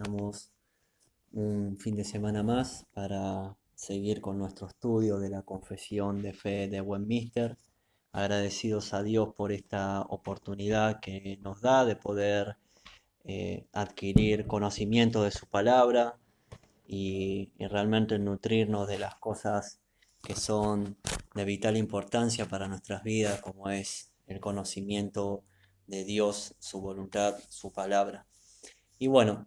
Estamos un fin de semana más para seguir con nuestro estudio de la Confesión de Fe de Westminster. Agradecidos a Dios por esta oportunidad que nos da de poder adquirir conocimiento de su palabra y realmente nutrirnos de las cosas que son de vital importancia para nuestras vidas, como es el conocimiento de Dios, su voluntad, su palabra. Y bueno,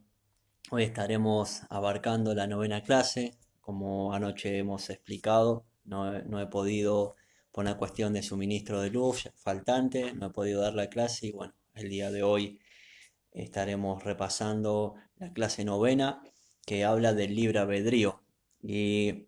hoy estaremos abarcando la novena clase, como anoche hemos explicado. No he podido, por una cuestión de suministro de luz faltante, no he podido dar la clase y bueno, el día de hoy estaremos repasando la clase novena que habla del libre albedrío. Y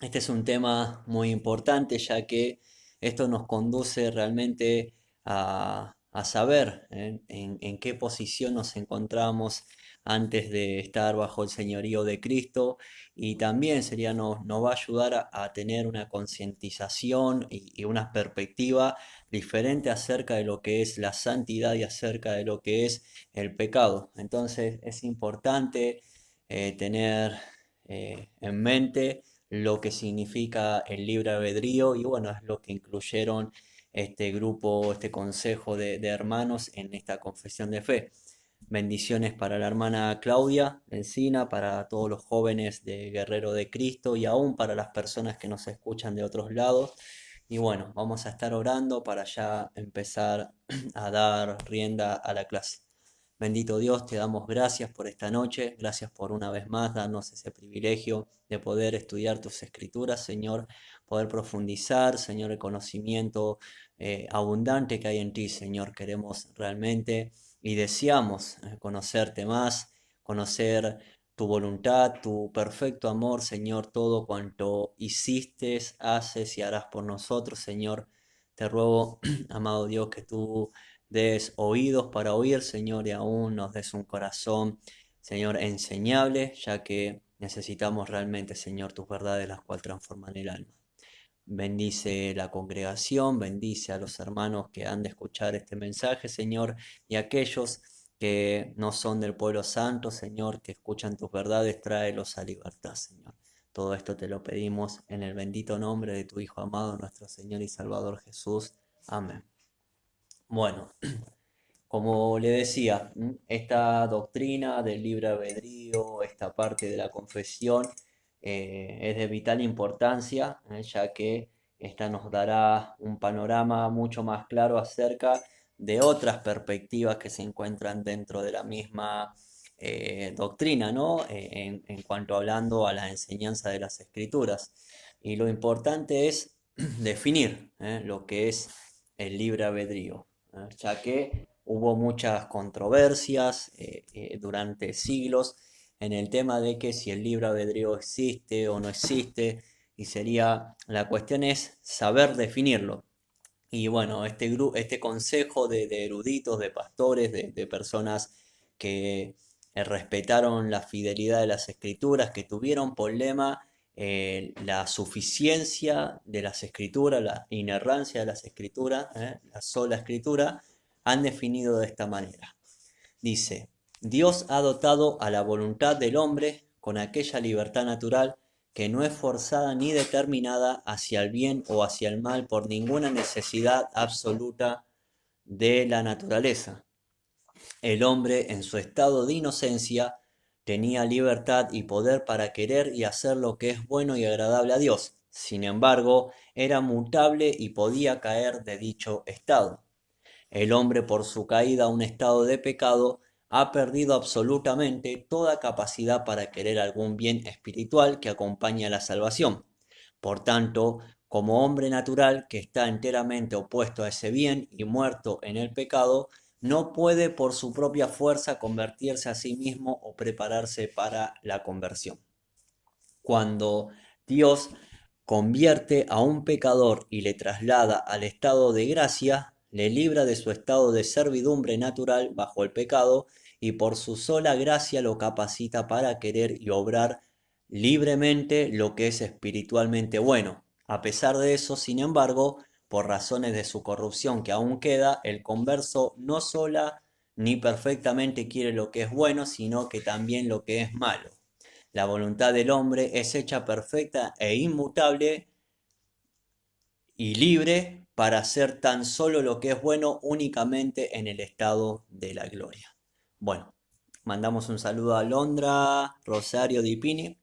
este es un tema muy importante ya que esto nos conduce realmente a saber en qué posición nos encontramos antes de estar bajo el señorío de Cristo, y también nos va a ayudar a tener una concientización y una perspectiva diferente acerca de lo que es la santidad y acerca de lo que es el pecado. Entonces es importante tener en mente lo que significa el libre albedrío, y bueno, es lo que incluyeron este grupo, este consejo de hermanos en esta confesión de fe. Bendiciones para la hermana Claudia Encina, para todos los jóvenes de Guerrero de Cristo y aún para las personas que nos escuchan de otros lados. Y bueno, vamos a estar orando para ya empezar a dar rienda a la clase. Bendito Dios, te damos gracias por esta noche, gracias por una vez más darnos ese privilegio de poder estudiar tus escrituras, Señor, poder profundizar, Señor, el conocimiento abundante que hay en ti, Señor. Queremos realmente y deseamos conocerte más, conocer tu voluntad, tu perfecto amor, Señor, todo cuanto hiciste, haces y harás por nosotros, Señor. Te ruego, amado Dios, que tú des oídos para oír, Señor, y aún nos des un corazón, Señor, enseñable, ya que necesitamos realmente, Señor, tus verdades, las cuales transforman el alma. Bendice la congregación, bendice a los hermanos que han de escuchar este mensaje, Señor, y a aquellos que no son del pueblo santo, Señor, que escuchan tus verdades, tráelos a libertad, Señor. Todo esto te lo pedimos en el bendito nombre de tu Hijo amado, nuestro Señor y Salvador Jesús. Amén. Bueno, como le decía, esta doctrina del libre albedrío, esta parte de la confesión, es de vital importancia, ya que esta nos dará un panorama mucho más claro acerca de otras perspectivas que se encuentran dentro de la misma doctrina, ¿no? En cuanto hablando a la enseñanza de las escrituras. Y lo importante es definir lo que es el libre albedrío, ya que hubo muchas controversias durante siglos en el tema de que si el libre albedrío existe o no existe, y la cuestión es saber definirlo. Y bueno, este consejo de eruditos, de pastores, de personas que respetaron la fidelidad de las escrituras, que tuvieron problema la suficiencia de las escrituras, la inerrancia de las escrituras, la sola escritura, han definido de esta manera. Dice: Dios ha dotado a la voluntad del hombre con aquella libertad natural que no es forzada ni determinada hacia el bien o hacia el mal por ninguna necesidad absoluta de la naturaleza. El hombre, en su estado de inocencia, tenía libertad y poder para querer y hacer lo que es bueno y agradable a Dios. Sin embargo, era mutable y podía caer de dicho estado. El hombre, por su caída a un estado de pecado, ha perdido absolutamente toda capacidad para querer algún bien espiritual que acompañe a la salvación. Por tanto, como hombre natural que está enteramente opuesto a ese bien y muerto en el pecado, no puede por su propia fuerza convertirse a sí mismo o prepararse para la conversión. Cuando Dios convierte a un pecador y le traslada al estado de gracia, le libra de su estado de servidumbre natural bajo el pecado y por su sola gracia lo capacita para querer y obrar libremente lo que es espiritualmente bueno. A pesar de eso, sin embargo, por razones de su corrupción que aún queda, el converso ni perfectamente quiere lo que es bueno, sino que también lo que es malo. La voluntad del hombre es hecha perfecta e inmutable y libre para hacer tan solo lo que es bueno únicamente en el estado de la gloria. Bueno, mandamos un saludo a Londra, Rosario Di Pini,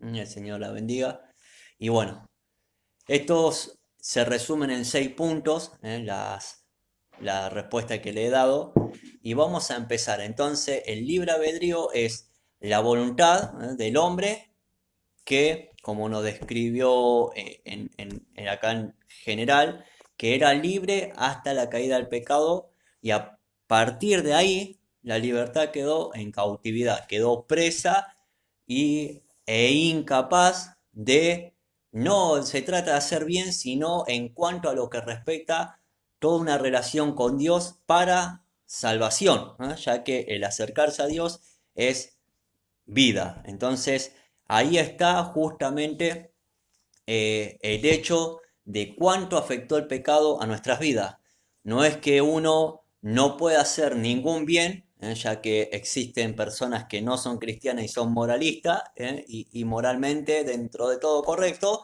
el Señor la bendiga. Y bueno, estos se resumen en 6 puntos, la respuesta que le he dado. Y vamos a empezar. Entonces, el libre albedrío es la voluntad del hombre que, como nos describió acá en general, que era libre hasta la caída del pecado y a partir de ahí la libertad quedó en cautividad, quedó presa e incapaz de, no se trata de hacer bien, sino en cuanto a lo que respecta toda una relación con Dios para salvación, ya que el acercarse a Dios es vida. Entonces, ahí está justamente el hecho de cuánto afectó el pecado a nuestras vidas. No es que uno no pueda hacer ningún bien, ya que existen personas que no son cristianas y son moralistas, y moralmente dentro de todo correcto,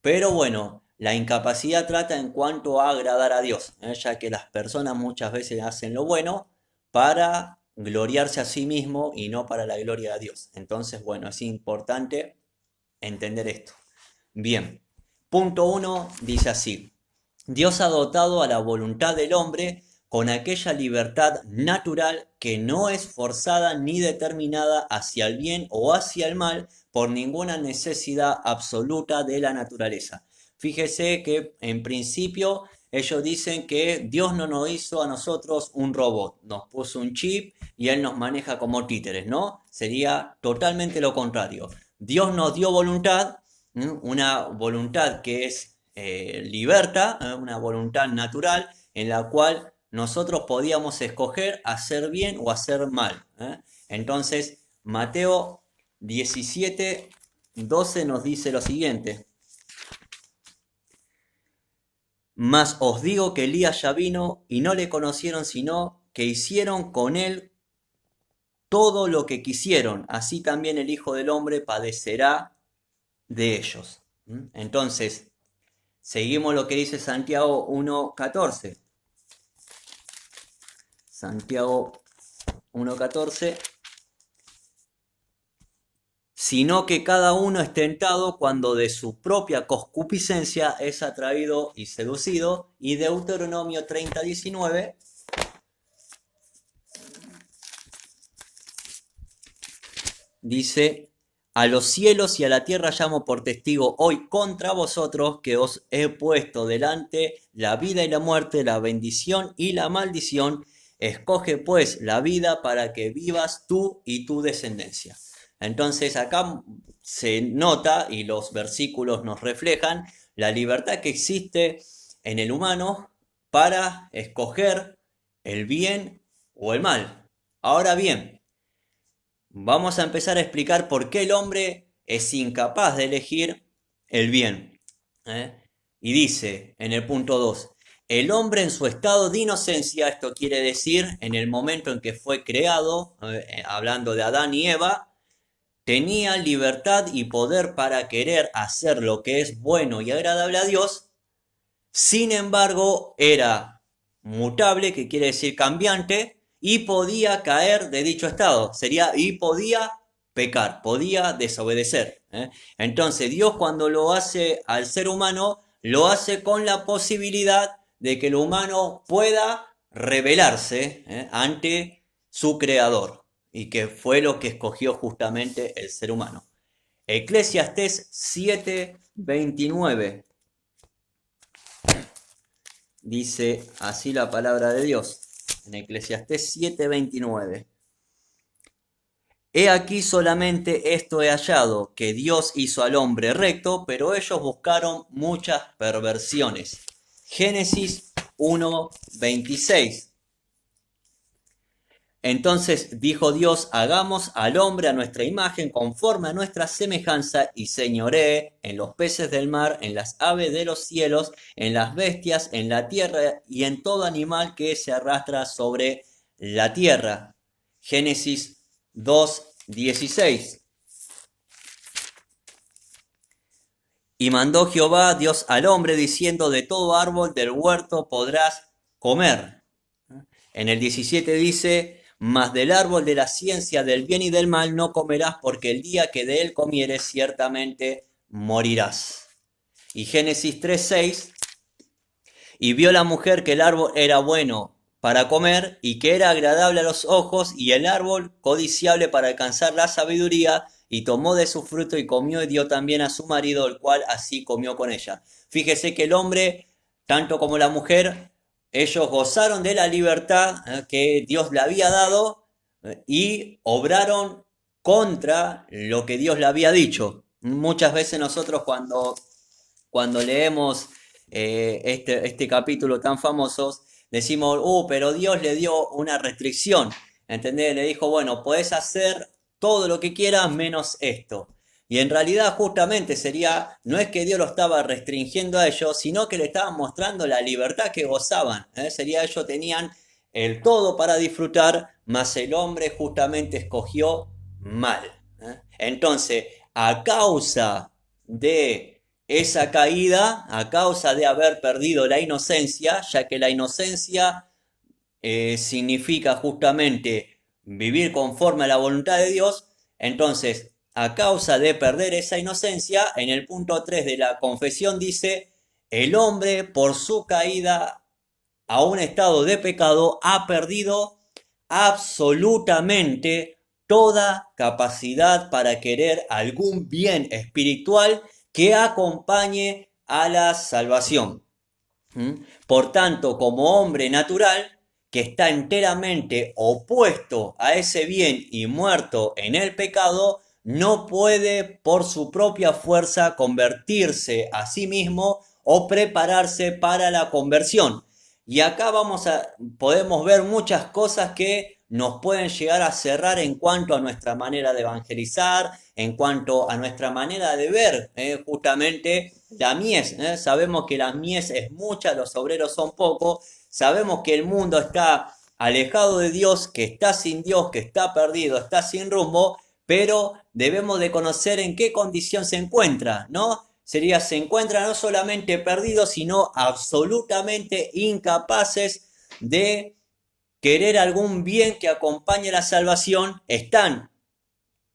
pero bueno, la incapacidad trata en cuanto a agradar a Dios, ya que las personas muchas veces hacen lo bueno para gloriarse a sí mismo y no para la gloria de Dios. Entonces, bueno, es importante entender esto. Bien, punto uno dice así: Dios ha dotado a la voluntad del hombre con aquella libertad natural que no es forzada ni determinada hacia el bien o hacia el mal por ninguna necesidad absoluta de la naturaleza. Fíjese que en principio ellos dicen que Dios no nos hizo a nosotros un robot, nos puso un chip y Él nos maneja como títeres, ¿no? Sería totalmente lo contrario. Dios nos dio voluntad, una voluntad que es libertad, una voluntad natural en la cual nosotros podíamos escoger hacer bien o hacer mal. Entonces, Mateo 17:12 nos dice lo siguiente: Mas os digo que Elías ya vino y no le conocieron, sino que hicieron con él todo lo que quisieron. Así también el Hijo del Hombre padecerá de ellos. Entonces, seguimos lo que dice Santiago 1:14. Santiago 1:14. Sino que cada uno es tentado cuando de su propia concupiscencia es atraído y seducido. Y Deuteronomio 30:19 dice: A los cielos y a la tierra llamo por testigo hoy contra vosotros que os he puesto delante la vida y la muerte, la bendición y la maldición. Escoge pues la vida para que vivas tú y tu descendencia. Entonces acá se nota, y los versículos nos reflejan, la libertad que existe en el humano para escoger el bien o el mal. Ahora bien, vamos a empezar a explicar por qué el hombre es incapaz de elegir el bien. Y dice en el punto 2: el hombre en su estado de inocencia, esto quiere decir en el momento en que fue creado, hablando de Adán y Eva, tenía libertad y poder para querer hacer lo que es bueno y agradable a Dios. Sin embargo, era mutable, que quiere decir cambiante, y podía caer de dicho estado. Y podía pecar, podía desobedecer. Entonces, Dios, cuando lo hace al ser humano, lo hace con la posibilidad de que el humano pueda rebelarse ante su creador, y que fue lo que escogió justamente el ser humano. Eclesiastés 7:29. Dice así la palabra de Dios, en Eclesiastés 7:29. He aquí solamente esto he hallado, que Dios hizo al hombre recto, pero ellos buscaron muchas perversiones. Génesis 1:26. Entonces dijo Dios: hagamos al hombre a nuestra imagen, conforme a nuestra semejanza, y señoree en los peces del mar, en las aves de los cielos, en las bestias, en la tierra y en todo animal que se arrastra sobre la tierra. Génesis 2:16. Y mandó Jehová Dios al hombre diciendo, de todo árbol del huerto podrás comer. En el 17 dice, mas del árbol de la ciencia del bien y del mal no comerás, porque el día que de él comieres ciertamente morirás. Y Génesis 3:6, y vio la mujer que el árbol era bueno para comer y que era agradable a los ojos y el árbol codiciable para alcanzar la sabiduría, y tomó de su fruto y comió y dio también a su marido, el cual así comió con ella. Fíjese que el hombre, tanto como la mujer, ellos gozaron de la libertad que Dios le había dado y obraron contra lo que Dios le había dicho. Muchas veces nosotros cuando leemos este capítulo tan famoso, decimos, pero Dios le dio una restricción, ¿entendés? Le dijo, bueno, podés hacer todo lo que quieras menos esto. Y en realidad justamente no es que Dios lo estaba restringiendo a ellos, sino que le estaban mostrando la libertad que gozaban. Ellos tenían el todo para disfrutar, mas el hombre justamente escogió mal. Entonces, a causa de esa caída, a causa de haber perdido la inocencia, ya que la inocencia significa justamente vivir conforme a la voluntad de Dios, entonces, a causa de perder esa inocencia, en el punto 3 de la confesión dice, el hombre por su caída a un estado de pecado ha perdido absolutamente toda capacidad para querer algún bien espiritual que acompañe a la salvación. Por tanto, como hombre natural, que está enteramente opuesto a ese bien y muerto en el pecado, no puede por su propia fuerza convertirse a sí mismo o prepararse para la conversión. Y acá podemos ver muchas cosas que nos pueden llegar a cerrar en cuanto a nuestra manera de evangelizar, en cuanto a nuestra manera de ver justamente la mies. Sabemos que la mies es mucha, los obreros son pocos, sabemos que el mundo está alejado de Dios, que está sin Dios, que está perdido, está sin rumbo, pero debemos de conocer en qué condición se encuentra, ¿no? Se encuentra no solamente perdidos, sino absolutamente incapaces de querer algún bien que acompañe la salvación, están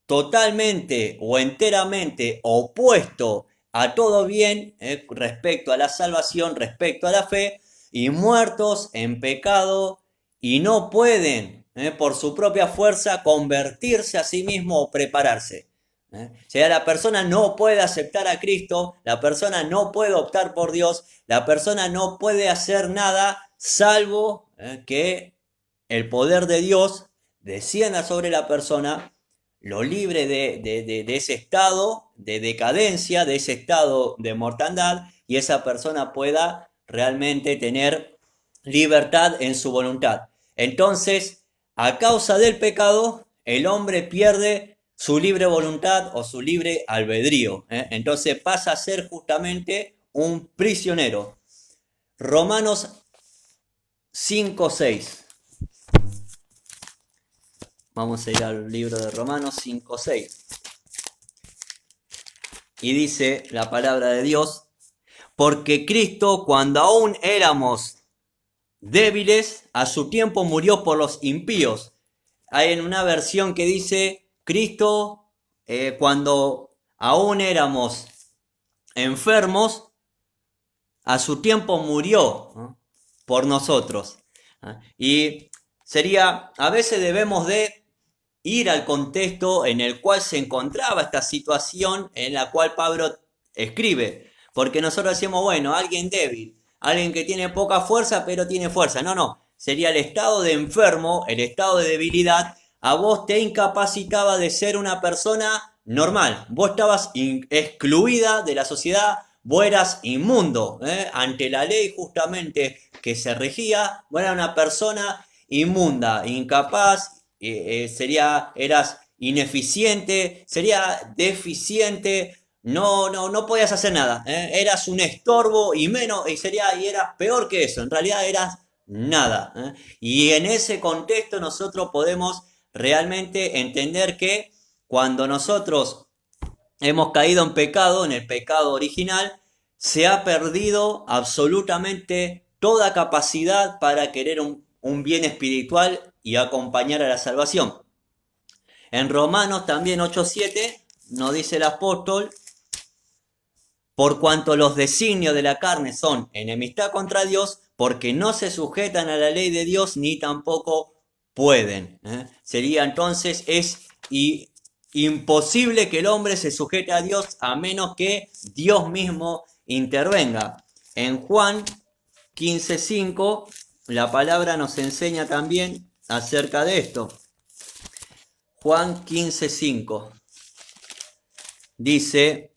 totalmente o enteramente opuestos a todo bien respecto a la salvación, respecto a la fe, y muertos en pecado y no pueden por su propia fuerza convertirse a sí mismo o prepararse. O sea, la persona no puede aceptar a Cristo, la persona no puede optar por Dios, la persona no puede hacer nada salvo que el poder de Dios descienda sobre la persona, lo libre de ese estado de decadencia, de ese estado de mortandad, y esa persona pueda realmente tener libertad en su voluntad. Entonces, a causa del pecado, el hombre pierde su libre voluntad o su libre albedrío. Entonces pasa a ser justamente un prisionero. Romanos 5:6. Vamos a ir al libro de Romanos 5:6. Y dice la palabra de Dios, porque Cristo, cuando aún éramos débiles, a su tiempo murió por los impíos. Hay en una versión que dice, Cristo, cuando aún éramos enfermos, a su tiempo murió, ¿no?, por nosotros. Y a veces debemos de ir al contexto en el cual se encontraba esta situación en la cual Pablo escribe. Porque nosotros decimos, bueno, alguien débil, alguien que tiene poca fuerza pero tiene fuerza. No, sería el estado de enfermo, el estado de debilidad. A vos te incapacitaba de ser una persona normal. Vos estabas excluida de la sociedad, vos eras inmundo. Ante la ley justamente que se regía, vos eras una persona inmunda, incapaz, eras ineficiente, sería deficiente, no podías hacer nada, eras un estorbo y eras peor que eso, en realidad eras nada. Y en ese contexto nosotros podemos realmente entender que cuando nosotros hemos caído en pecado, en el pecado original, se ha perdido absolutamente toda capacidad para querer un bien espiritual y acompañar a la salvación. En Romanos también 8:7 nos dice el apóstol: por cuanto los designios de la carne son enemistad contra Dios, porque no se sujetan a la ley de Dios ni tampoco pueden. Sería entonces, imposible que el hombre se sujete a Dios a menos que Dios mismo intervenga. En Juan 15:5 la palabra nos enseña también acerca de esto. Juan 15:5 dice: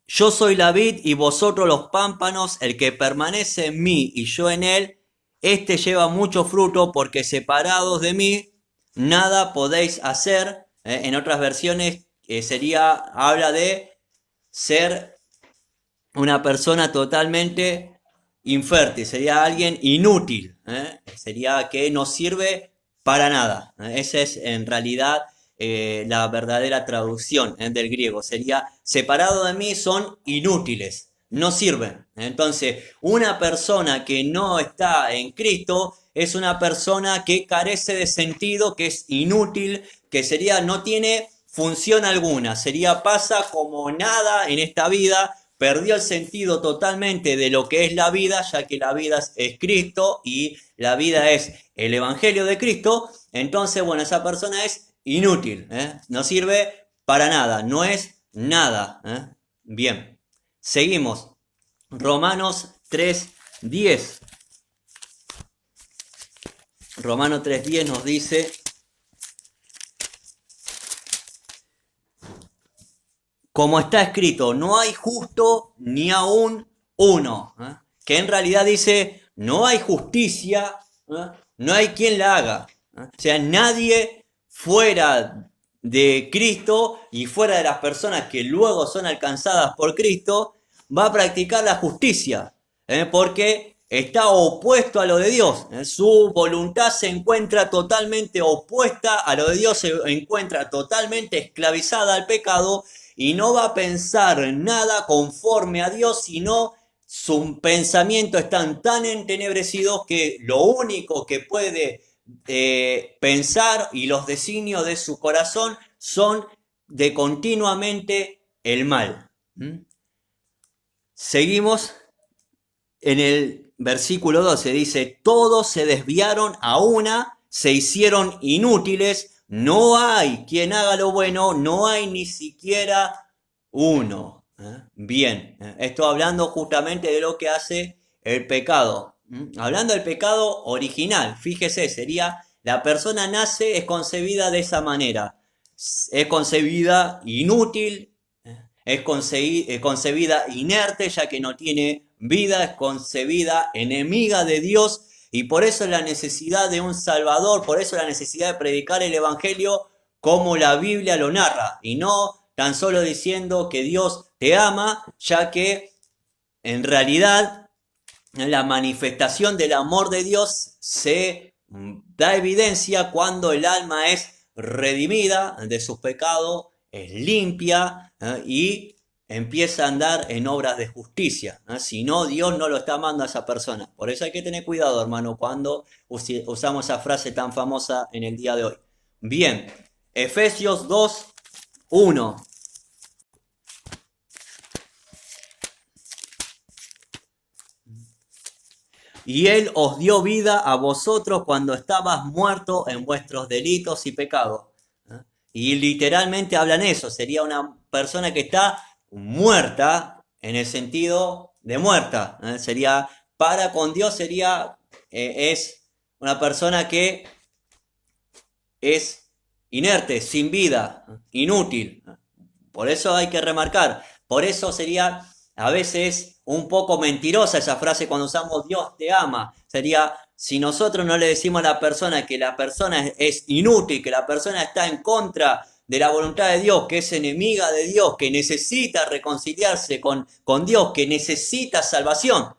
yo soy la vid y vosotros los pámpanos, el que permanece en mí y yo en él, este lleva mucho fruto, porque separados de mí nada podéis hacer. En otras versiones habla de ser una persona totalmente infértil, sería alguien inútil, sería que no sirve para nada. Esa es en realidad la verdadera traducción del griego. Sería: separado de mí son inútiles, no sirven. Entonces, una persona que no está en Cristo es una persona que carece de sentido, que es inútil, que no tiene función alguna, pasa como nada en esta vida. Perdió el sentido totalmente de lo que es la vida, ya que la vida es Cristo y la vida es el Evangelio de Cristo. Entonces, bueno, esa persona es inútil, no sirve para nada, no es nada. Bien, seguimos. Romanos 3:10. Romanos 3:10 nos dice: como está escrito, no hay justo ni aún uno. Que en realidad dice: no hay justicia, no hay quien la haga. O sea, nadie fuera de Cristo y fuera de las personas que luego son alcanzadas por Cristo va a practicar la justicia, porque está opuesto a lo de Dios. Su voluntad se encuentra totalmente opuesta a lo de Dios, se encuentra totalmente esclavizada al pecado y no va a pensar nada conforme a Dios, sino sus pensamientos están tan entenebrecidos que lo único que puede pensar y los designios de su corazón son de continuamente el mal. Seguimos en el versículo 12, dice: todos se desviaron a una, se hicieron inútiles, no hay quien haga lo bueno, no hay ni siquiera uno. Bien, esto hablando justamente de lo que hace el pecado. Hablando del pecado original, fíjese, sería: la persona nace, es concebida de esa manera, es concebida inútil, es concebida inerte, ya que no tiene vida, es concebida enemiga de Dios, y por eso la necesidad de un Salvador, por eso la necesidad de predicar el Evangelio como la Biblia lo narra, y no tan solo diciendo que Dios te ama, ya que en realidad la manifestación del amor de Dios se da evidencia cuando el alma es redimida de sus pecados, es limpia, y empieza a andar en obras de justicia. Si no, Dios no lo está amando a esa persona. Por eso hay que tener cuidado, hermano, cuando usamos esa frase tan famosa en el día de hoy. Bien, Efesios 2:1. Y Él os dio vida a vosotros cuando estabas muertos en vuestros delitos y pecados. Y literalmente hablan eso, sería una persona que está muerta en el sentido de muerta. Sería, para con Dios es una persona que es inerte, sin vida, inútil. Por eso hay que remarcar, por eso sería a veces un poco mentirosa esa frase cuando usamos Dios te ama. Sería, si nosotros no le decimos a la persona que la persona es inútil, que la persona está en contra de la voluntad de Dios, que es enemiga de Dios, que necesita reconciliarse con Dios, que necesita salvación.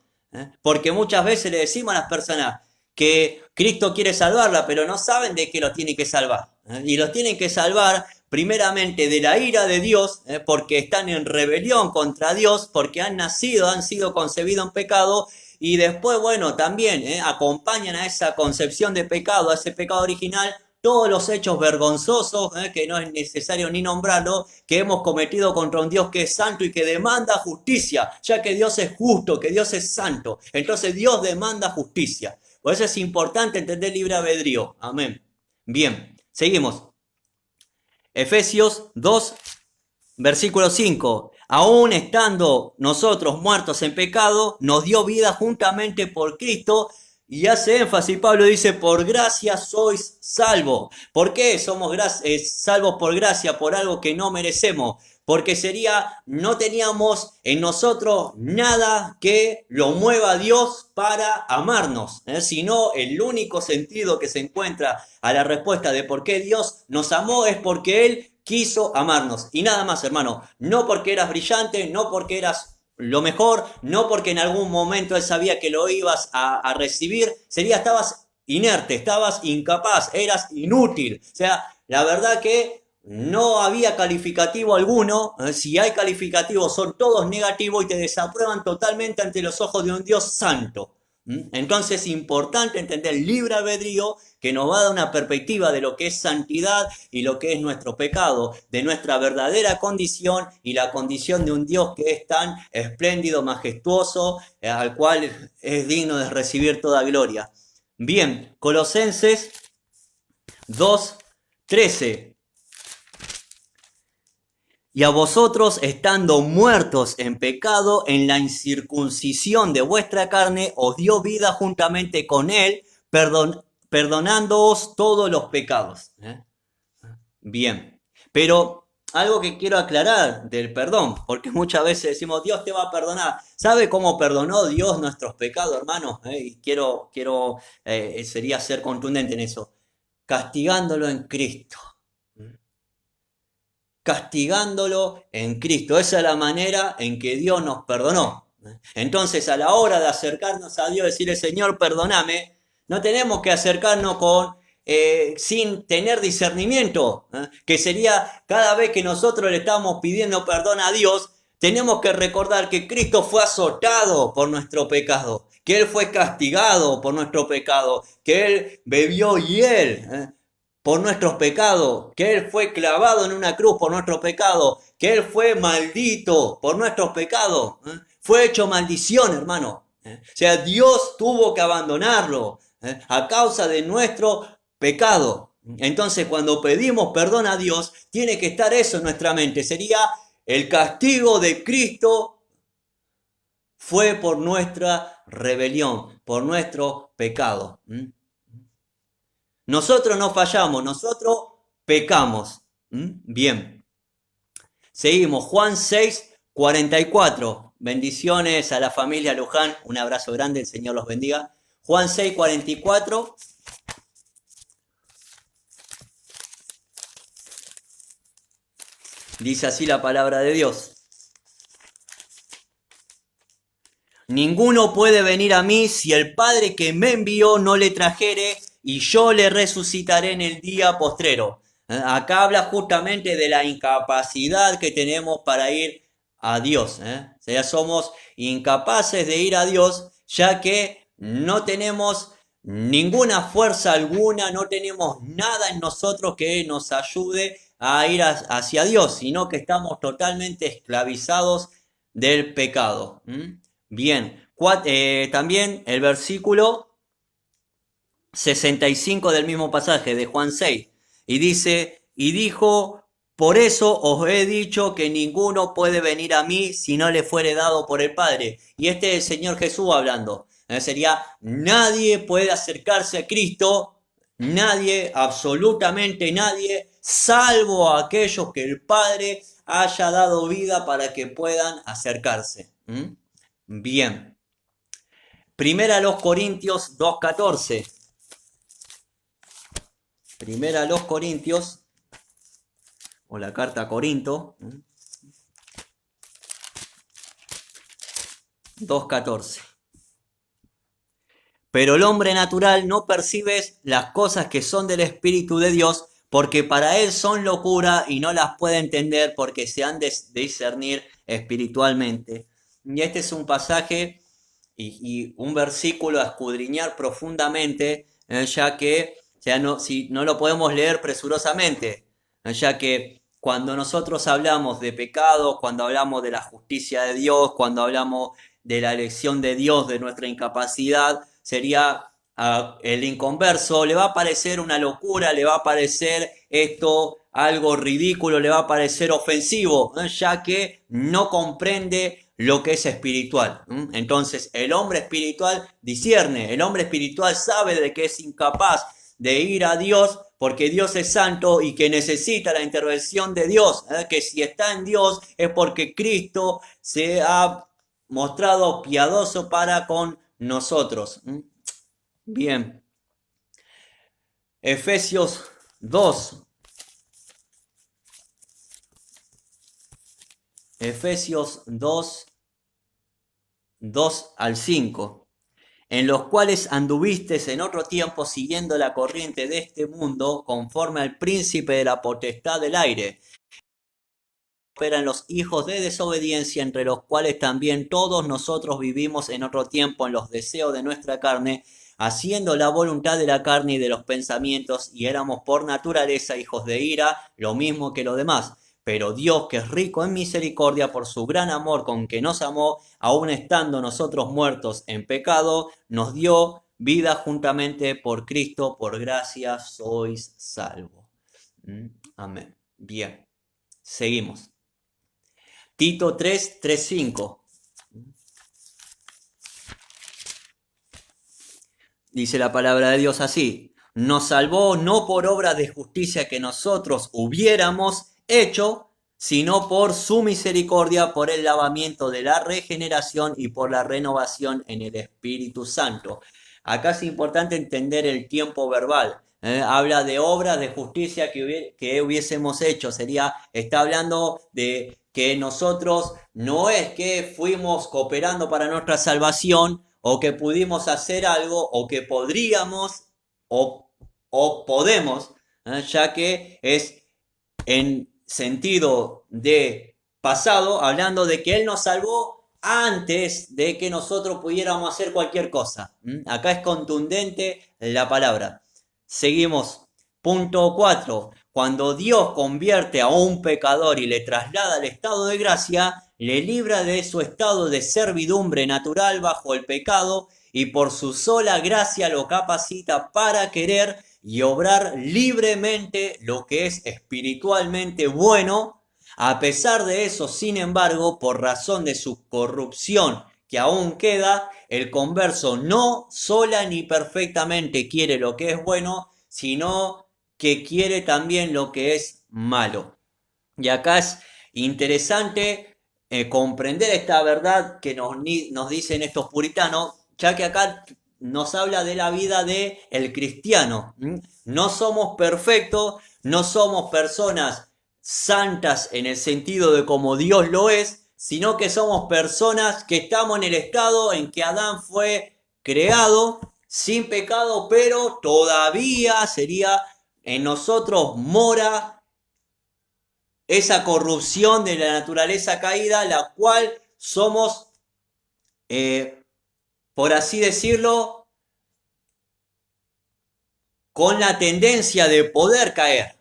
Porque muchas veces le decimos a las personas que Cristo quiere salvarla, pero no saben de qué los tiene que salvar. Y los tienen que salvar primeramente de la ira de Dios, porque están en rebelión contra Dios, porque han nacido, han sido concebidos en pecado, y después, bueno, también acompañan a esa concepción de pecado, a ese pecado original, todos los hechos vergonzosos, que no es necesario ni nombrarlo, que hemos cometido contra un Dios que es santo y que demanda justicia, ya que Dios es justo, que Dios es santo. Entonces Dios demanda justicia. Por eso es importante entender libre albedrío. Amén. Bien, seguimos. Efesios 2, versículo 5. Aún estando nosotros muertos en pecado, nos dio vida juntamente por Cristo. Y hace énfasis, Pablo dice, por gracia sois salvos. ¿Por qué somos salvos por gracia? Por algo que no merecemos. Porque no teníamos en nosotros nada que lo mueva a Dios para amarnos, sino el único sentido que se encuentra a la respuesta de por qué Dios nos amó es porque Él quiso amarnos. Y nada más, hermano, no porque eras brillante, no porque eras lo mejor, no porque en algún momento Él sabía que lo ibas a recibir, estabas inerte, estabas incapaz, eras inútil. O sea, la verdad que no había calificativo alguno. Si hay calificativos son todos negativos y te desaprueban totalmente ante los ojos de un Dios santo. Entonces es importante entender el libre albedrío que nos va a dar una perspectiva de lo que es santidad y lo que es nuestro pecado, de nuestra verdadera condición y la condición de un Dios que es tan espléndido, majestuoso, al cual es digno de recibir toda gloria. Bien, Colosenses 2:13. Y a vosotros, estando muertos en pecado, en la incircuncisión de vuestra carne, os dio vida juntamente con él, perdonándoos todos los pecados. Bien, pero algo que quiero aclarar del perdón, porque muchas veces decimos, Dios te va a perdonar. ¿Sabe cómo perdonó Dios nuestros pecados, hermanos? Y sería ser contundente en eso. Castigándolo en Cristo. Castigándolo en Cristo. Esa es la manera en que Dios nos perdonó. Entonces, a la hora de acercarnos a Dios, decirle, Señor, perdóname, no tenemos que acercarnos sin tener discernimiento, que sería cada vez que nosotros le estamos pidiendo perdón a Dios, tenemos que recordar que Cristo fue azotado por nuestro pecado, que Él fue castigado por nuestro pecado, que Él bebió hiel por nuestros pecados, que Él fue clavado en una cruz por nuestros pecados, que Él fue maldito por nuestros pecados, fue hecho maldición, hermano. O sea, Dios tuvo que abandonarlo a causa de nuestro pecado. Entonces, cuando pedimos perdón a Dios, tiene que estar eso en nuestra mente. Sería el castigo de Cristo fue por nuestra rebelión, por nuestro pecado. Nosotros no fallamos, nosotros pecamos. Bien. Seguimos, Juan 6:44. Bendiciones a la familia Luján. Un abrazo grande, el Señor los bendiga. Juan 6:44. Dice así la palabra de Dios. Ninguno puede venir a mí si el Padre que me envió no le trajere, y yo le resucitaré en el día postrero. Acá habla justamente de la incapacidad que tenemos para ir a Dios. O sea, somos incapaces de ir a Dios, ya que no tenemos ninguna fuerza alguna, no tenemos nada en nosotros que nos ayude a ir hacia Dios, sino que estamos totalmente esclavizados del pecado. Bien, también el versículo 65 del mismo pasaje de Juan 6, y dice, y dijo, por eso os he dicho que ninguno puede venir a mí si no le fuere dado por el Padre. Y este es el Señor Jesús hablando. Sería, nadie puede acercarse a Cristo, nadie, absolutamente nadie, salvo a aquellos que el Padre haya dado vida para que puedan acercarse. Bien. Primera a los Corintios 2:14. Primera a los Corintios, o la carta a Corinto, 2:14. Pero el hombre natural no percibe las cosas que son del Espíritu de Dios, porque para él son locura y no las puede entender porque se han de discernir espiritualmente. Y este es un pasaje y un versículo a escudriñar profundamente, ya que ya no, si, no lo podemos leer presurosamente, ya que cuando nosotros hablamos de pecado, cuando hablamos de la justicia de Dios, cuando hablamos de la elección de Dios, de nuestra incapacidad, sería el inconverso, le va a parecer una locura, le va a parecer esto algo ridículo, le va a parecer ofensivo, ya que no comprende lo que es espiritual. Entonces, el hombre espiritual discierne, el hombre espiritual sabe de que es incapaz de ir a Dios porque Dios es santo y que necesita la intervención de Dios, que si está en Dios es porque Cristo se ha mostrado piadoso para con nosotros. Bien, Efesios 2. Efesios 2, 2 al 5, en los cuales anduvisteis en otro tiempo siguiendo la corriente de este mundo, conforme al príncipe de la potestad del aire, operan los hijos de desobediencia, entre los cuales también todos nosotros vivimos en otro tiempo en los deseos de nuestra carne, haciendo la voluntad de la carne y de los pensamientos, y éramos por naturaleza hijos de ira, lo mismo que los demás. Pero Dios, que es rico en misericordia por su gran amor con que nos amó, aun estando nosotros muertos en pecado, nos dio vida juntamente por Cristo, por gracia sois salvos. Amén. Bien, seguimos. Tito 3, 3, 5. Dice la palabra de Dios así: nos salvó no por obras de justicia que nosotros hubiéramos hecho, sino por su misericordia, por el lavamiento de la regeneración y por la renovación en el Espíritu Santo. Acá es importante entender el tiempo verbal. Habla de obras de justicia que hubiésemos hecho. Está hablando de que nosotros no es que fuimos cooperando para nuestra salvación, o que pudimos hacer algo, o que podríamos, o podemos, ya que es en sentido de pasado, hablando de que Él nos salvó antes de que nosotros pudiéramos hacer cualquier cosa. Acá es contundente la palabra. Seguimos. Punto 4. Cuando Dios convierte a un pecador y le traslada al estado de gracia, le libra de su estado de servidumbre natural bajo el pecado y por su sola gracia lo capacita para querer y obrar libremente lo que es espiritualmente bueno. A pesar de eso, sin embargo, por razón de su corrupción que aún queda, el converso no sola ni perfectamente quiere lo que es bueno, sino que quiere también lo que es malo. Y acá es interesante comprender esta verdad que nos dicen estos puritanos, ya que acá nos habla de la vida del cristiano. No somos perfectos, no somos personas santas en el sentido de como Dios lo es, sino que somos personas que estamos en el estado en que Adán fue creado sin pecado, pero todavía sería en nosotros mora esa corrupción de la naturaleza caída, la cual somos, por así decirlo, con la tendencia de poder caer,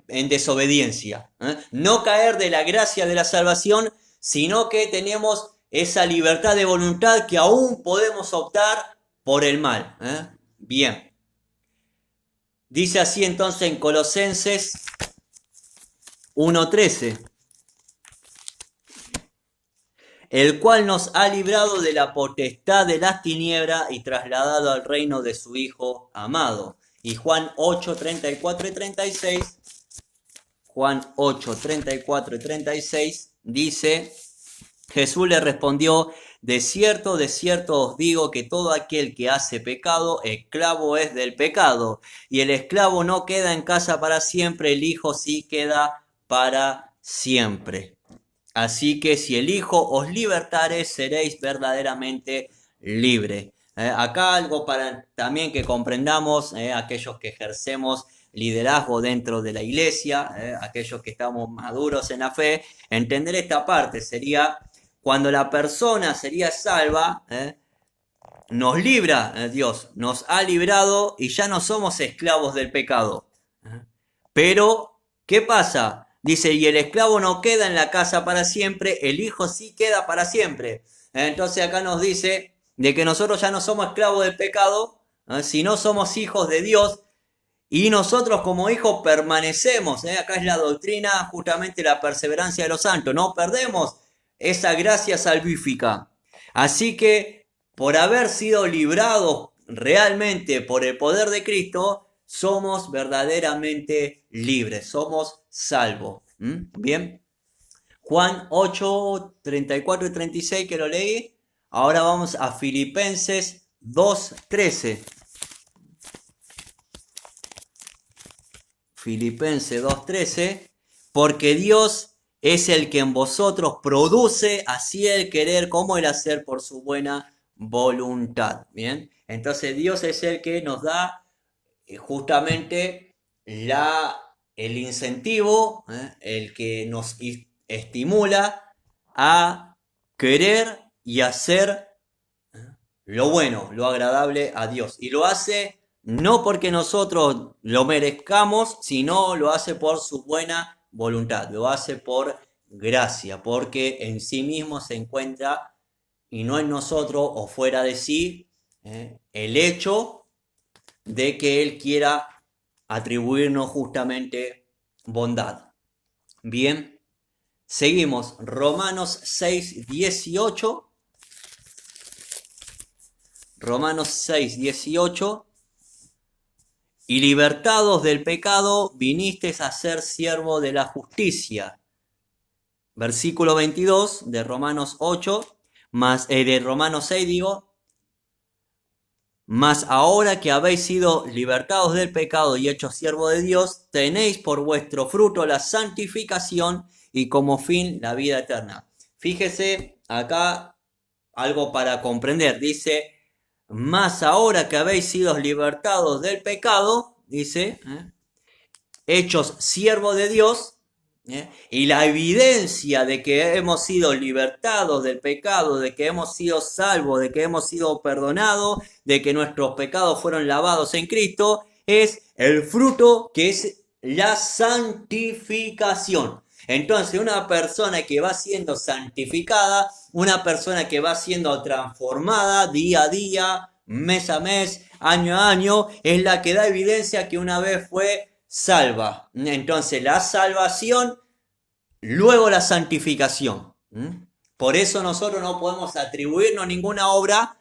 en desobediencia, no caer de la gracia de la salvación, sino que tenemos esa libertad de voluntad que aún podemos optar por el mal. Bien, dice así entonces en Colosenses 1:13, el cual nos ha librado de la potestad de las tinieblas y trasladado al reino de su Hijo amado. Y Juan 8, 34 y 36, Juan 8, 34 y 36 dice: Jesús le respondió: de cierto os digo que todo aquel que hace pecado, esclavo es del pecado. Y el esclavo no queda en casa para siempre, el Hijo sí queda para siempre. Así que si el Hijo os libertare, seréis verdaderamente libres. Acá algo para también que comprendamos, aquellos que ejercemos liderazgo dentro de la iglesia, aquellos que estamos maduros en la fe, entender esta parte sería cuando la persona sería salva, nos libra, Dios nos ha librado y ya no somos esclavos del pecado. Pero, ¿qué pasa? Dice, y el esclavo no queda en la casa para siempre, el hijo sí queda para siempre. Entonces acá nos dice de que nosotros ya no somos esclavos del pecado, sino somos hijos de Dios y nosotros como hijos permanecemos. Acá es la doctrina, justamente la perseverancia de los santos. No perdemos esa gracia salvífica. Así que por haber sido librados realmente por el poder de Cristo, somos verdaderamente libres, somos salvos. Bien. Juan 8, 34 y 36 que lo leí. Ahora vamos a Filipenses 2, 13. Filipenses 2:13, porque Dios es el que en vosotros produce así el querer como el hacer por su buena voluntad. Bien, entonces Dios es el que nos da justamente el incentivo, el que nos estimula a querer y hacer lo bueno, lo agradable a Dios. Y lo hace no porque nosotros lo merezcamos, sino lo hace por su buena voluntad, lo hace por gracia, porque en sí mismo se encuentra y no en nosotros o fuera de sí el hecho de que Él quiera atribuirnos justamente bondad. Bien, seguimos. Romanos 6, 18. Romanos 6, 18. Y libertados del pecado, vinisteis a ser siervo de la justicia. Versículo 22 de Romanos 8, de Romanos 6 digo, mas ahora que habéis sido libertados del pecado y hechos siervos de Dios, tenéis por vuestro fruto la santificación y como fin la vida eterna. Fíjese acá algo para comprender. Dice, mas ahora que habéis sido libertados del pecado, dice, hechos siervos de Dios, y la evidencia de que hemos sido libertados del pecado, de que hemos sido salvos, de que hemos sido perdonados, de que nuestros pecados fueron lavados en Cristo, es el fruto que es la santificación. Entonces, una persona que va siendo santificada, una persona que va siendo transformada día a día, mes a mes, año a año, es la que da evidencia que una vez fue salva. Entonces, la salvación, luego la santificación. Por eso nosotros no podemos atribuirnos ninguna obra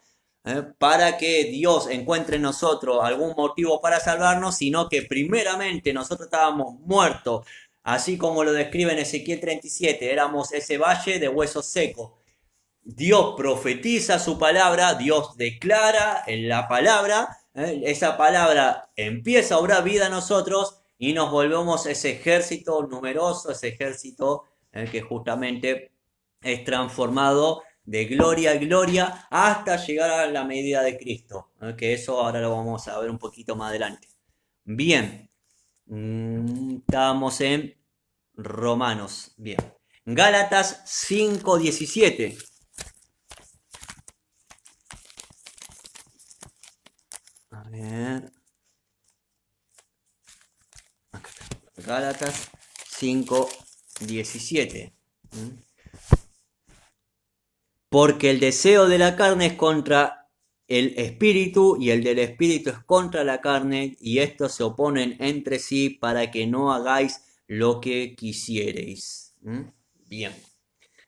para que Dios encuentre en nosotros algún motivo para salvarnos, sino que primeramente nosotros estábamos muertos, así como lo describe en Ezequiel 37, éramos ese valle de huesos secos. Dios profetiza su palabra, Dios declara en la palabra, esa palabra empieza a obrar vida a nosotros y nos volvemos ese ejército numeroso, ese ejército que justamente es transformado de gloria a gloria hasta llegar a la medida de Cristo, que eso ahora lo vamos a ver un poquito más adelante. Bien, estamos en Romanos, bien. Gálatas 5:17. A ver. Acá está. Gálatas 5:17. Porque el deseo de la carne es contra el espíritu y el del espíritu es contra la carne y estos se oponen entre sí para que no hagáis lo que quisiereis. Bien.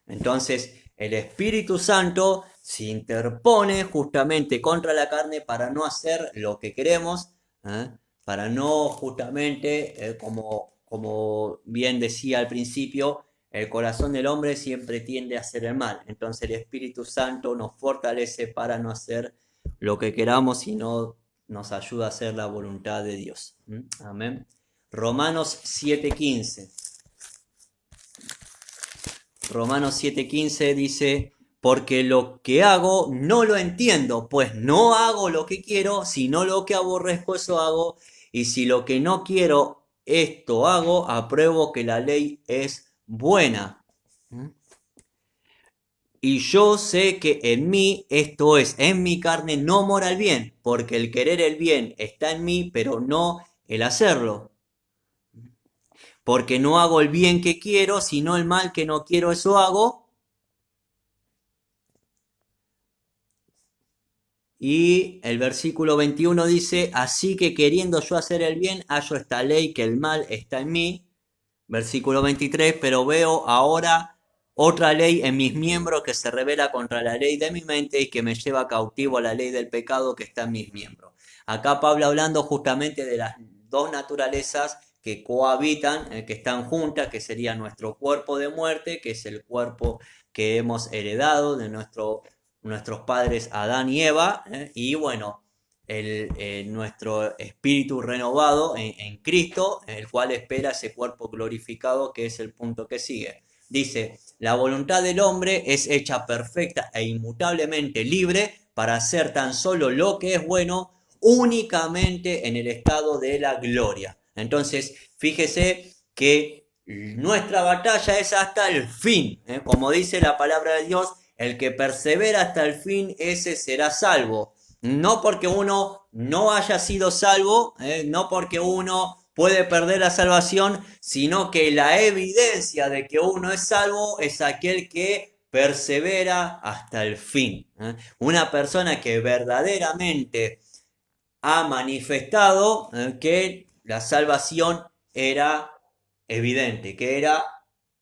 Entonces, el Espíritu Santo se interpone justamente contra la carne para no hacer lo que queremos, para no justamente, como bien decía al principio, el corazón del hombre siempre tiende a hacer el mal. Entonces el Espíritu Santo nos fortalece para no hacer lo que queramos, sino nos ayuda a hacer la voluntad de Dios. Amén. Romanos 7:15. Romanos 7:15 dice, porque lo que hago no lo entiendo, pues no hago lo que quiero, sino lo que aborrezco, eso hago, y si lo que no quiero, esto hago, apruebo que la ley es buena. Y yo sé que en mí, esto es, en mi carne, no mora el bien, porque el querer el bien está en mí, pero no el hacerlo. Porque no hago el bien que quiero, sino el mal que no quiero, eso hago. Y el versículo 21 dice, así que queriendo yo hacer el bien, hallo esta ley que el mal está en mí. Versículo 23, pero veo ahora otra ley en mis miembros que se revela contra la ley de mi mente y que me lleva cautivo a la ley del pecado que está en mis miembros. Acá Pablo hablando justamente de las dos naturalezas que cohabitan, que están juntas, que sería nuestro cuerpo de muerte, que es el cuerpo que hemos heredado de nuestros padres Adán y Eva, y bueno, nuestro espíritu renovado en Cristo, el cual espera ese cuerpo glorificado, que es el punto que sigue. Dice, la voluntad del hombre es hecha perfecta e inmutablemente libre para hacer tan solo lo que es bueno, únicamente en el estado de la gloria. Entonces, fíjese que nuestra batalla es hasta el fin. Como dice la palabra de Dios, el que persevera hasta el fin, ese será salvo. No porque uno no haya sido salvo, no porque uno puede perder la salvación, sino que la evidencia de que uno es salvo es aquel que persevera hasta el fin. Una persona que verdaderamente ha manifestado que la salvación era evidente, que era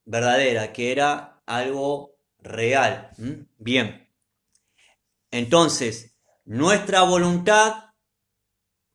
verdadera, que era algo real. Bien, entonces, nuestra voluntad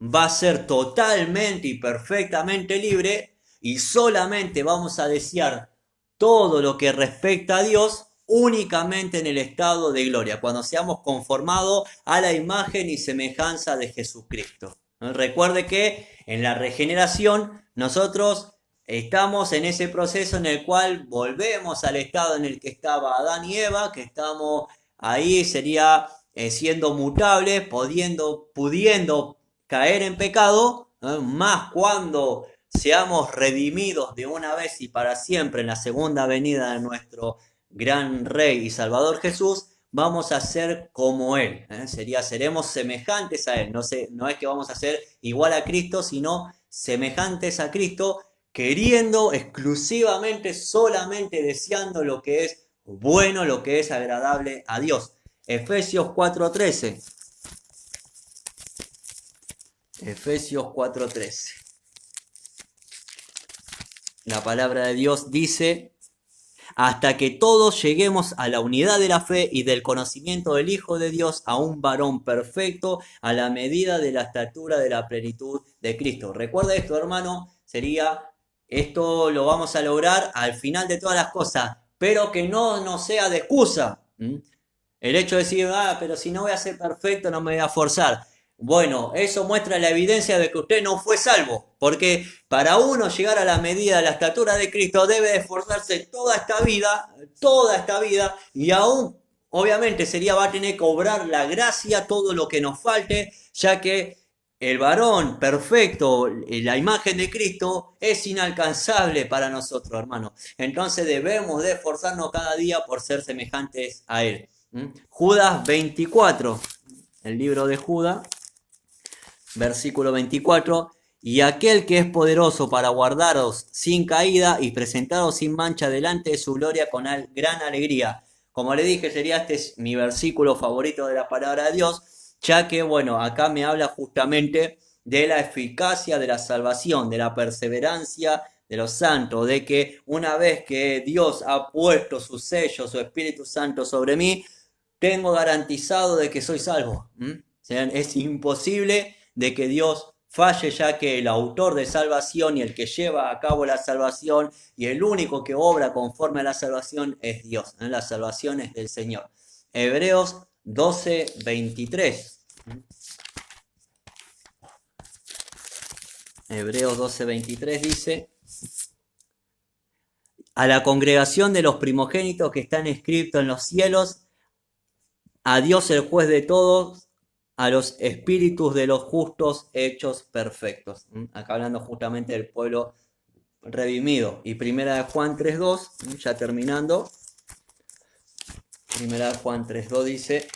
va a ser totalmente y perfectamente libre y solamente vamos a desear todo lo que respecta a Dios únicamente en el estado de gloria, cuando seamos conformados a la imagen y semejanza de Jesucristo. Recuerde que en la regeneración nosotros estamos en ese proceso en el cual volvemos al estado en el que estaba Adán y Eva, que estamos ahí, sería siendo mutables, pudiendo caer en pecado, más cuando seamos redimidos de una vez y para siempre en la segunda venida de nuestro gran Rey y Salvador Jesús, vamos a ser como Él. Seremos semejantes a Él. No es que vamos a ser igual a Cristo, sino semejantes a Cristo, queriendo exclusivamente, solamente deseando lo que es bueno, lo que es agradable a Dios. Efesios 4:13. Efesios 4:13. La palabra de Dios dice, hasta que todos lleguemos a la unidad de la fe y del conocimiento del Hijo de Dios, a un varón perfecto, a la medida de la estatura de la plenitud de Cristo. Recuerda esto, hermano, esto lo vamos a lograr al final de todas las cosas, pero que no nos sea de excusa. El hecho de decir, pero si no voy a ser perfecto, no me voy a forzar. Bueno, eso muestra la evidencia de que usted no fue salvo, porque para uno llegar a la medida de la estatura de Cristo debe esforzarse toda esta vida, y aún, obviamente, va a tener que obrar la gracia, todo lo que nos falte, ya que el varón perfecto, la imagen de Cristo, es inalcanzable para nosotros, hermanos. Entonces debemos de esforzarnos cada día por ser semejantes a Él. Judas 24, el libro de Judas, versículo 24, y aquel que es poderoso para guardaros sin caída y presentaros sin mancha delante de su gloria con gran alegría. Como le dije, este es mi versículo favorito de la palabra de Dios, ya que, bueno, acá me habla justamente de la eficacia de la salvación, de la perseverancia de los santos, de que una vez que Dios ha puesto su sello, su Espíritu Santo sobre mí, tengo garantizado de que soy salvo. Es imposible de que Dios falle, ya que el autor de salvación y el que lleva a cabo la salvación y el único que obra conforme a la salvación es Dios. La salvación es del Señor. Hebreos 12:23. Hebreos 12:23 dice, a la congregación de los primogénitos que están escritos en los cielos, a Dios el juez de todos, a los espíritus de los justos hechos perfectos. Acá hablando justamente del pueblo redimido. Y primera de Juan 3.2, ya terminando. Primera de Juan 3.2 dice: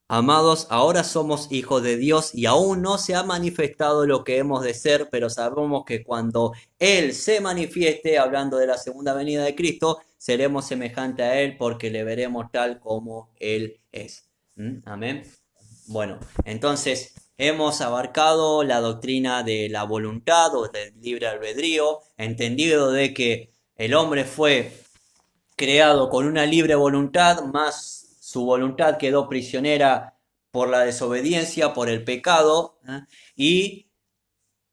Amados, ahora somos hijos de Dios y aún no se ha manifestado lo que hemos de ser, pero sabemos que cuando Él se manifieste, hablando de la segunda venida de Cristo, seremos semejantes a Él porque le veremos tal como Él es. Amén. Bueno, entonces hemos abarcado la doctrina de la voluntad o del libre albedrío, entendido de que el hombre fue creado con una libre voluntad, más su voluntad quedó prisionera por la desobediencia, por el pecado, y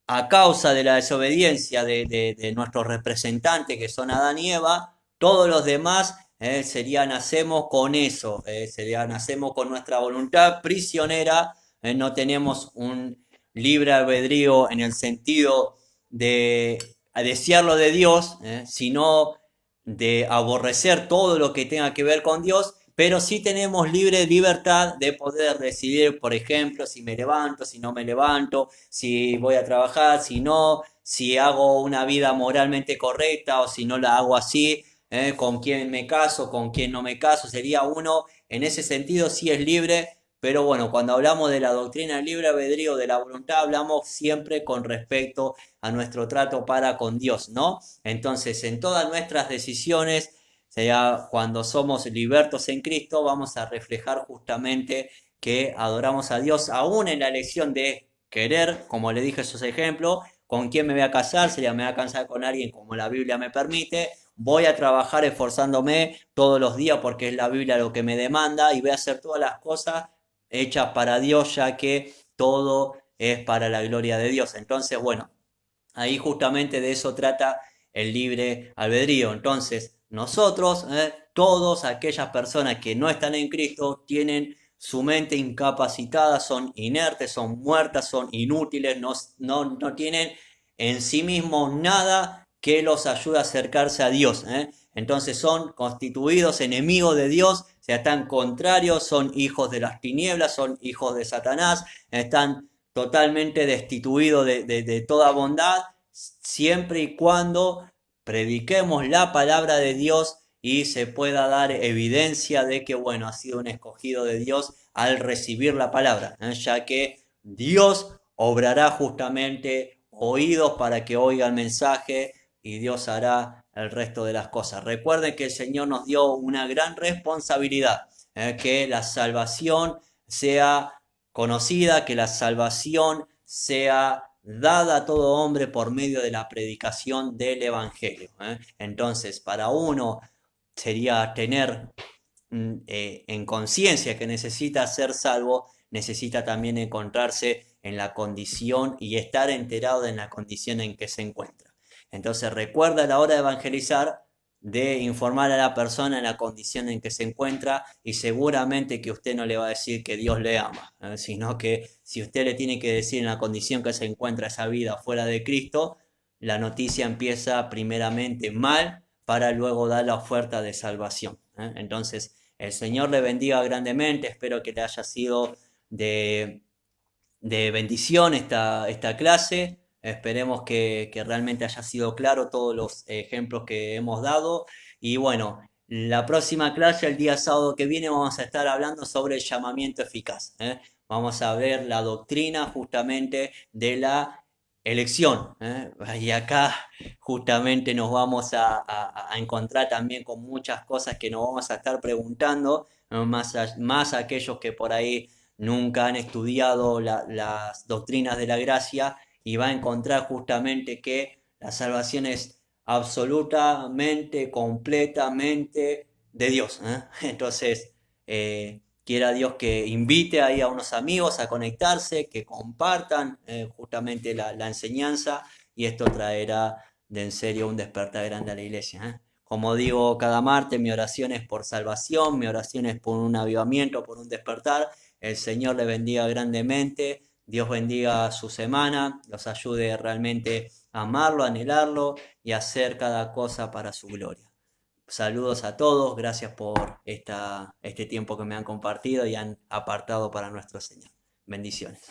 a causa de la desobediencia de nuestros representantes, que son Adán y Eva, todos los demás nacemos con eso, nacemos con nuestra voluntad prisionera, no tenemos un libre albedrío en el sentido de desearlo de Dios, sino de aborrecer todo lo que tenga que ver con Dios, pero sí tenemos libre libertad de poder decidir, por ejemplo, si me levanto, si no me levanto, si voy a trabajar, si no, si hago una vida moralmente correcta o si no la hago así, con quién me caso, con quién no me caso, sería uno, en ese sentido sí es libre, pero bueno, cuando hablamos de la doctrina del libre albedrío de la voluntad, hablamos siempre con respecto a nuestro trato para con Dios, ¿no? Entonces, en todas nuestras decisiones, sea cuando somos libertos en Cristo, vamos a reflejar justamente que adoramos a Dios, aún en la elección de querer, como le dije esos ejemplos, con quién me voy a casar, sería me voy a casar con alguien como la Biblia me permite, voy a trabajar esforzándome todos los días porque es la Biblia lo que me demanda y voy a hacer todas las cosas hechas para Dios, ya que todo es para la gloria de Dios. Entonces, bueno, ahí justamente de eso trata el libre albedrío. Entonces, nosotros, todas aquellas personas que no están en Cristo, tienen su mente incapacitada, son inertes, son muertas, son inútiles, no tienen en sí mismos nada que los ayude a acercarse a Dios. Entonces son constituidos enemigos de Dios, o sea, están contrarios, son hijos de las tinieblas, son hijos de Satanás, están totalmente destituidos de toda bondad, siempre y cuando prediquemos la palabra de Dios y se pueda dar evidencia de que, bueno, ha sido un escogido de Dios al recibir la palabra, ya que Dios obrará justamente oídos para que oiga el mensaje y Dios hará el resto de las cosas. Recuerden que el Señor nos dio una gran responsabilidad, que la salvación sea conocida, que la salvación sea dada a todo hombre por medio de la predicación del Evangelio. Entonces, para uno sería tener en conciencia que necesita ser salvo, necesita también encontrarse en la condición y estar enterado en la condición en que se encuentra. Entonces recuerda a la hora de evangelizar de informar a la persona en la condición en que se encuentra y seguramente que usted no le va a decir que Dios le ama, sino que si usted le tiene que decir en la condición que se encuentra esa vida fuera de Cristo, la noticia empieza primeramente mal para luego dar la oferta de salvación. Entonces, el Señor le bendiga grandemente, espero que le haya sido de bendición esta clase. Esperemos que realmente haya sido claro todos los ejemplos que hemos dado. Y bueno, la próxima clase, el día sábado que viene, vamos a estar hablando sobre el llamamiento eficaz. Vamos a ver la doctrina justamente de la elección. Y acá justamente nos vamos a encontrar también con muchas cosas que nos vamos a estar preguntando, ¿no? Más aquellos que por ahí nunca han estudiado las doctrinas de la gracia y va a encontrar justamente que la salvación es absolutamente, completamente de Dios. Entonces, quiera Dios que invite ahí a unos amigos a conectarse, que compartan justamente la enseñanza y esto traerá de en serio un despertar grande a la iglesia. Como digo cada martes, mi oración es por salvación, mi oración es por un avivamiento, por un despertar. El Señor le bendiga grandemente, Dios bendiga su semana, los ayude realmente a amarlo, a anhelarlo y a hacer cada cosa para su gloria. saludos a todos, gracias por este tiempo que me han compartido y han apartado para nuestro Señor. Bendiciones.